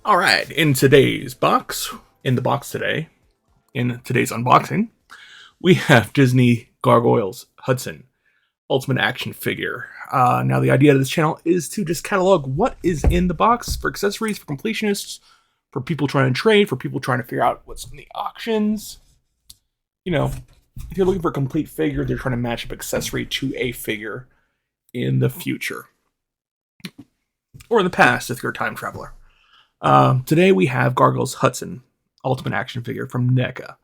All right, in today's unboxing, we have Disney Gargoyles Hudson Ultimate Action Figure. Now, the idea of this channel is to just catalog what is in the box for accessories, for completionists, for people trying to trade, for people trying to figure out what's in the auctions. You know, if you're looking for a complete figure, they're trying to match up accessory to a figure in the future. Or in the past, if you're a time traveler. Today we have Gargoyles Hudson Ultimate Action Figure from NECA.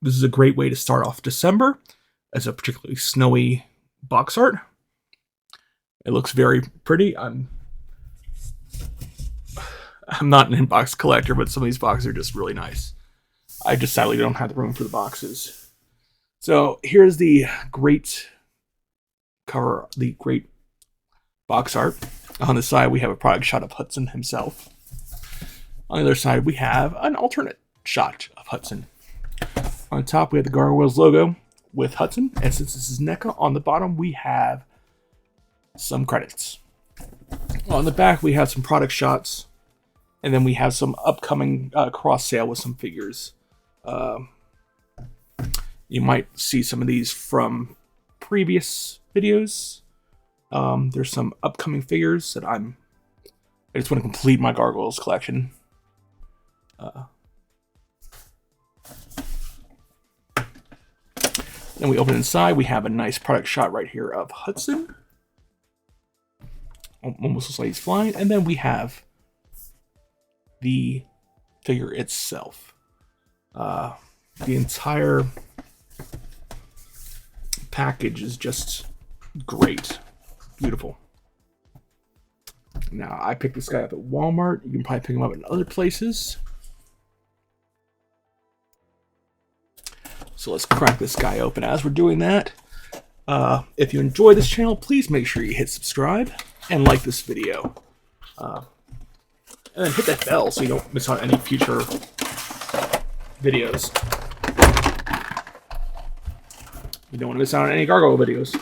This is a great way to start off December as a particularly snowy box art. It looks very pretty. I'm not an inbox collector, but some of these boxes are just really nice. I just sadly don't have the room for the boxes. So here's the great cover, the great box art. On the side, we have a product shot of Hudson himself. On the other side, we have an alternate shot of Hudson. On the top, we have the Gargoyles logo with Hudson. And since this is NECA, on the bottom, we have some credits. On the back, we have some product shots. And then we have some upcoming cross sale with some figures. You might see some of these from previous videos. There's some upcoming figures that I just want to complete my Gargoyles collection. Then we open inside. We have a nice product shot right here of Hudson. Almost looks like he's flying. And then we have the figure itself. The entire package is just great. Beautiful. Now, I picked this guy up at Walmart. You can probably pick him up in other places. So let's crack this guy open. As we're doing that, if you enjoy this channel, please make sure you hit subscribe and like this video. And then hit that bell so you don't miss out on any future videos. You don't want to miss out on any Gargoyle videos.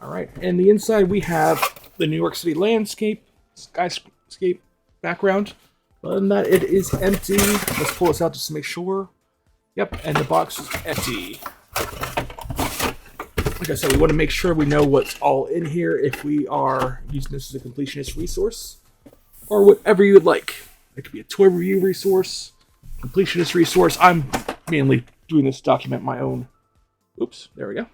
Alright, and the inside we have the New York City landscape, skyscape background. Other than that, it is empty. Let's pull this out just to make sure. Yep, and the box is empty. Like I said, we want to make sure we know what's all in here if we are using this as a completionist resource. Or whatever you would like. It could be a toy review resource, completionist resource. I'm mainly doing this to document my own. Oops, there we go.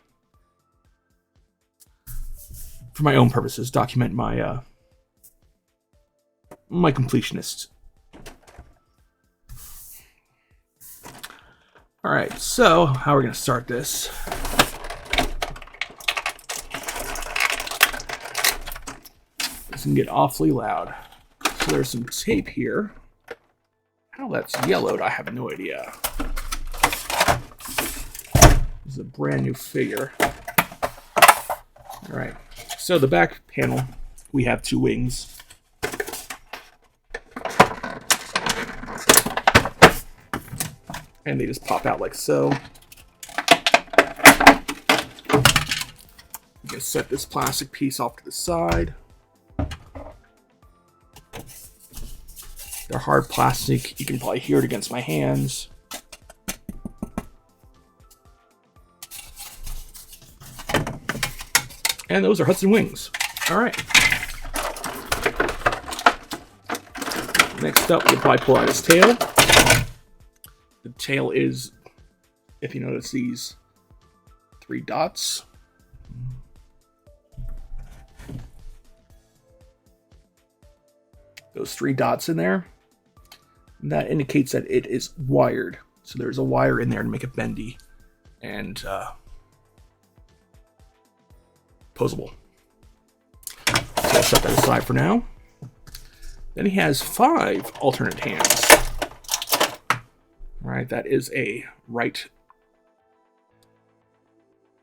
For my own purposes, document my my completionist. All right, so how are we going to start this? This can get awfully loud. So there's some tape here. How that's yellowed, I have no idea. This is a brand new figure. All right. So the back panel, we have two wings. And they just pop out like so. You can set this plastic piece off to the side. They're hard plastic. You can probably hear it against my hands. And those are Hudson wings. All right. Next up, we'll probably pull out his tail. The tail is, if you notice, these 3 dots. Those 3 dots in there. And that indicates that it is wired. So there's a wire in there to make it bendy and posable. So I'll set that aside for now. Then he has 5 alternate hands. All right, that is a right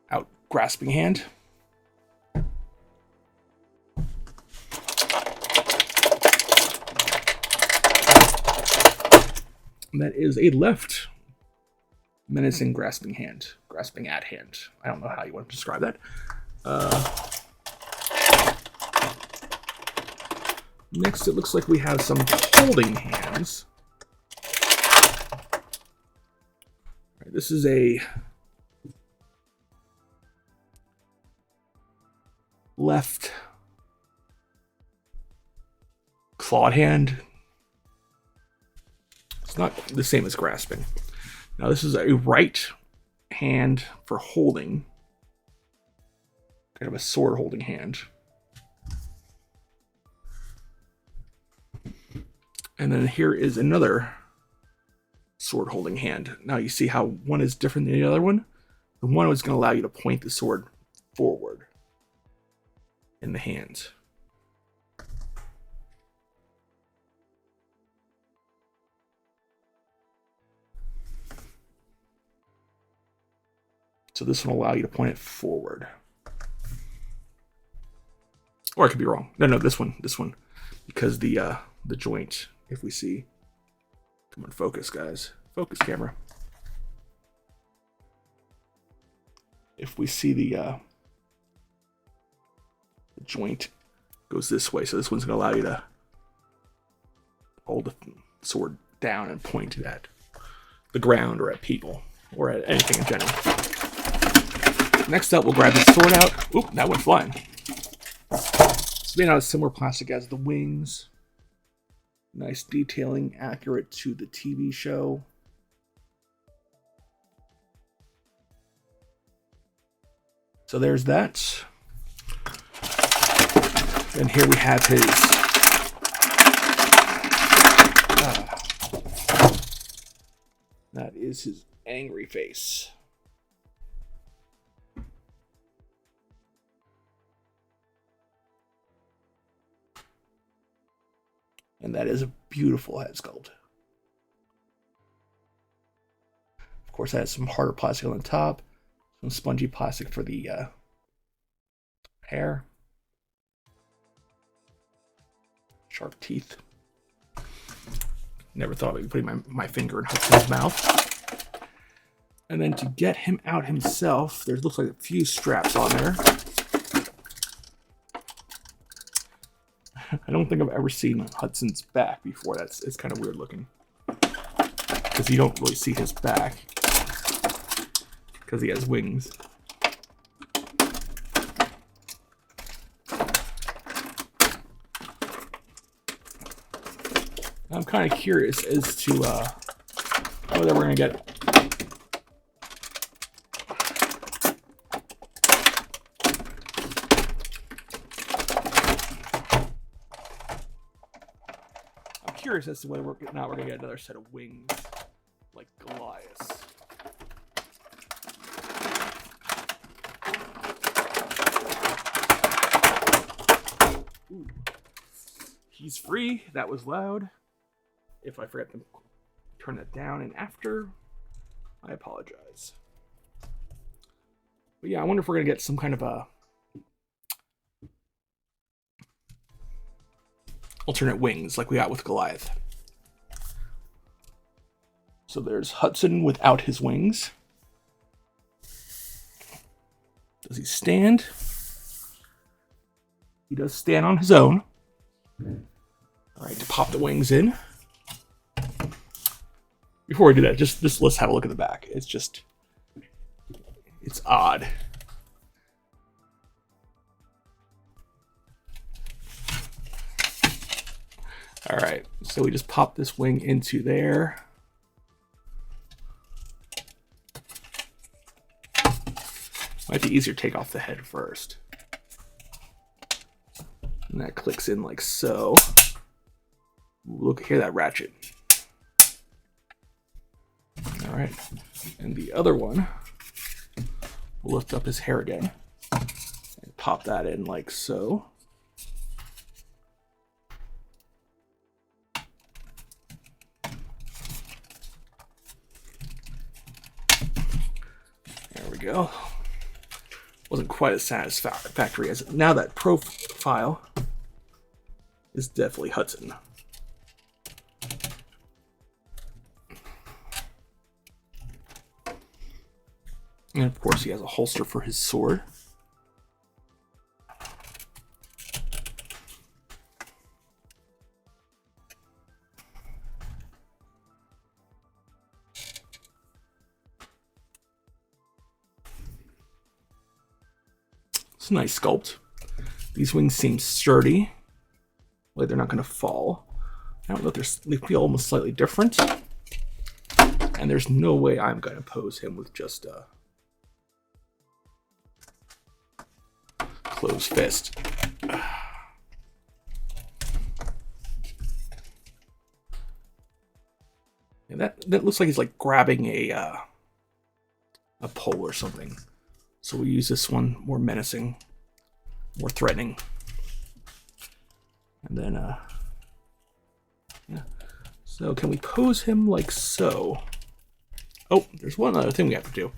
out grasping hand. And that is a left menacing grasping hand. Grasping at hand. I don't know how you want to describe that. Next, it looks like we have some holding hands. Right, this is a left clawed hand. It's not the same as grasping. Now this is a right hand for holding. Kind of a sword holding hand. And then here is another sword holding hand. Now you see how one is different than the other one? The one was going to allow you to point the sword forward in the hands. So this one will allow you to point it forward. Or I could be wrong. No, this one. Because the joint, if we see, come on, focus, guys. Focus, camera. If we see the joint goes this way, so this one's going to allow you to hold the sword down and point it at the ground or at people or at anything in general. Next up, we'll grab the sword out. Oop, that went flying. It's made out of similar plastic as the wings. Nice detailing, accurate to the TV show. So there's that. And here we have his that is his angry face. And that is a beautiful head sculpt. Of course, that has some harder plastic on the top, some spongy plastic for the hair. Sharp teeth. Never thought I'd be putting my finger in Hudson's mouth. And then to get him out himself, there looks like a few straps on there. I don't think I've ever seen Hudson's back before. It's kind of weird looking. Because you don't really see his back. Because he has wings. I'm kind of curious as to whether we're going to get as to whether we're going to get another set of wings like Goliath. Ooh. He's free. That was loud. If I forget to turn that down and after, I apologize. But yeah, I wonder if we're going to get some kind of a alternate wings like we got with Goliath. So there's Hudson without his wings. Does he stand? He does stand on his own. All right, to pop the wings in. Before we do that, just let's have a look at the back. It's odd. All right, so we just pop this wing into there. Might be easier to take off the head first. And that clicks in like so. Look, hear that ratchet. All right, and the other one, we'll lift up his hair again and pop that in like so. There we go. Wasn't quite as satisfactory as now. That profile is definitely Hudson. And of course, he has a holster for his sword. It's a nice sculpt. These wings seem sturdy, like they're not going to fall. I don't know if they feel almost slightly different. And there's no way I'm going to pose him with just a closed fist. And that looks like he's like grabbing a pole or something. So we use this one more menacing, more threatening. And then, yeah. So can we pose him like so? Oh, there's one other thing we have to do.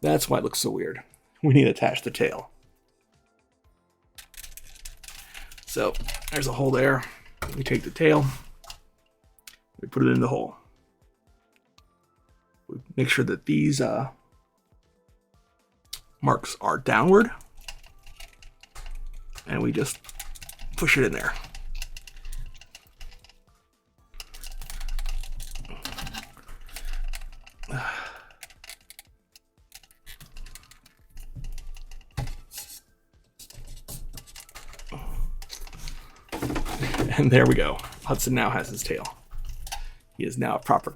That's why it looks so weird. We need to attach the tail. So there's a hole there. We take the tail. We put it in the hole. We make sure that these marks are downward. And we just push it in there. And there we go. Hudson now has his tail. He is now a proper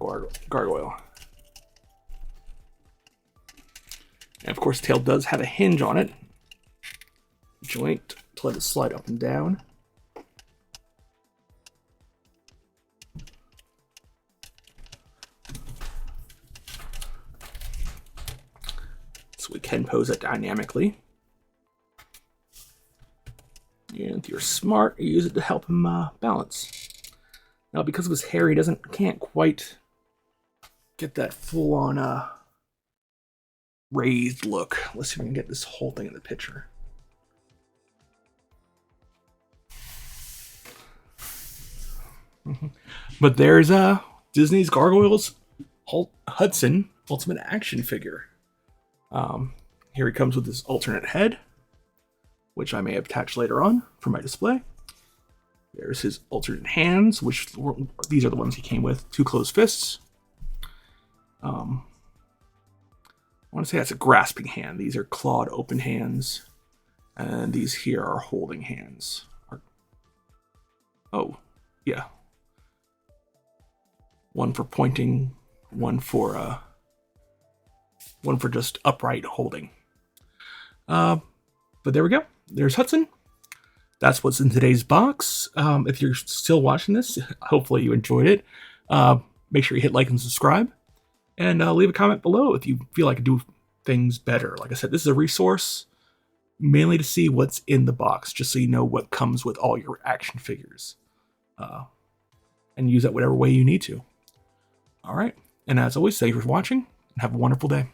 gargoyle. And of course, the tail does have a hinge on it. Joint to let it slide up and down. So we can pose it dynamically. And if you're smart, you use it to help him balance. Now, because of his hair, he can't quite get that full-on raised look. Let's see if we can get this whole thing in the picture. But there's Disney's Gargoyles Hudson Ultimate Action Figure. Here he comes with this alternate head, which I may have attached later on for my display. There's his alternate hands, which these are the ones he came with. 2 closed fists. I want to say that's a grasping hand. These are clawed open hands. And these here are holding hands. Oh, yeah. One for pointing, one for just upright holding. But there we go. There's Hudson. That's what's in today's box. If you're still watching this, hopefully you enjoyed it. Make sure you hit like and subscribe. And leave a comment below if you feel like I do things better. Like I said, this is a resource mainly to see what's in the box, just so you know what comes with all your action figures. And use that whatever way you need to. All right. And as always, thank you for watching and have a wonderful day.